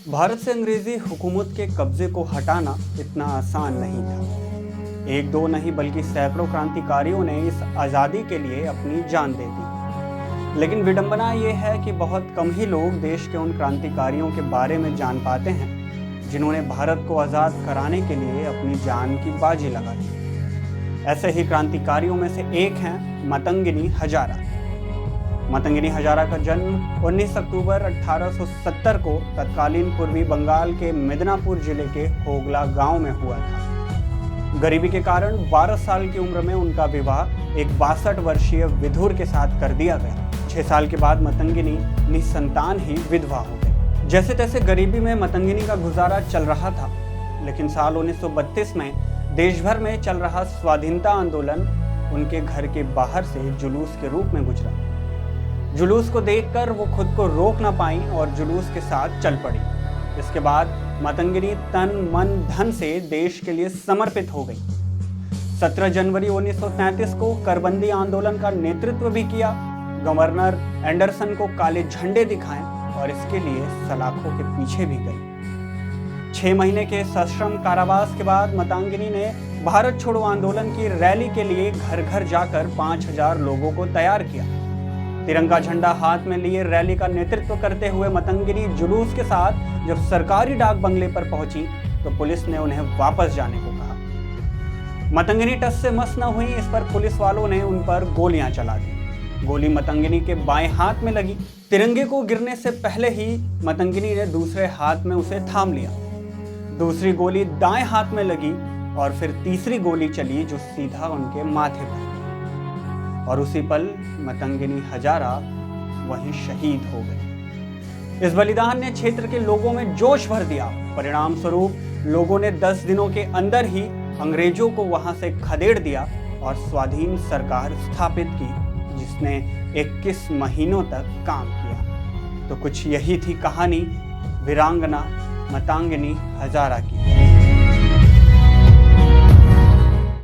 भारत से अंग्रेजी हुकूमत के कब्जे को हटाना इतना आसान नहीं था। एक दो नहीं बल्कि सैकड़ों क्रांतिकारियों ने इस आज़ादी के लिए अपनी जान दे दी। लेकिन विडंबना यह है कि बहुत कम ही लोग देश के उन क्रांतिकारियों के बारे में जान पाते हैं जिन्होंने भारत को आज़ाद कराने के लिए अपनी जान की बाजी लगा दी। ऐसे ही क्रांतिकारियों में से एक हैं मतंगिनी हजारा। मतंगिनी हजारा का जन्म 19 अक्टूबर 1870 को तत्कालीन पूर्वी बंगाल के मिदनापुर जिले के होगला गांव में हुआ था। गरीबी के कारण 12 साल की उम्र में उनका विवाह एक 62 वर्षीय विधुर के साथ कर दिया गया। 6 साल के बाद मतंगिनी निसंतान ही विधवा हो गई। जैसे तैसे गरीबी में मतंगिनी का गुजारा चल रहा था, लेकिन साल 1932 में देश भर में चल रहा स्वाधीनता आंदोलन उनके घर के बाहर से जुलूस के रूप में गुजरा। जुलूस को देखकर वो खुद को रोक ना पाई और जुलूस के साथ चल पड़ी। इसके बाद मतंगिनी तन मन धन से देश के लिए समर्पित हो गई। 17 जनवरी 1933 को करबंदी आंदोलन का नेतृत्व भी किया। गवर्नर एंडरसन को काले झंडे दिखाए और इसके लिए सलाखों के पीछे भी गई। 6 महीने के सश्रम कारावास के बाद मतंगिनी ने भारत छोड़ो आंदोलन की रैली के लिए घर घर जाकर 5000 लोगों को तैयार किया। तिरंगा झंडा हाथ में लिए रैली का नेतृत्व करते हुए मतंगिनी जुलूस के साथ जब सरकारी डाक बंगले पर पहुंची तो पुलिस ने उन्हें वापस जाने को कहा। मतंगिनी टस से मस न हुई, इस पर पुलिस वालों ने उन पर गोलियां चला दी। गोली मतंगिनी के बाएं हाथ में लगी। तिरंगे को गिरने से पहले ही मतंगिनी ने दूसरे हाथ में उसे थाम लिया। दूसरी गोली दाएं हाथ में लगी और फिर तीसरी गोली चली जो सीधा उनके माथे पर, और उसी पल मतंगिनी हजारा वहीं शहीद हो गई। इस बलिदान ने क्षेत्र के लोगों में जोश भर दिया। परिणाम स्वरूप लोगों ने 10 दिनों के अंदर ही अंग्रेजों को वहां से खदेड़ दिया और स्वाधीन सरकार स्थापित की, जिसने 21 महीनों तक काम किया। तो कुछ यही थी कहानी वीरांगना मतंगिनी हजारा की।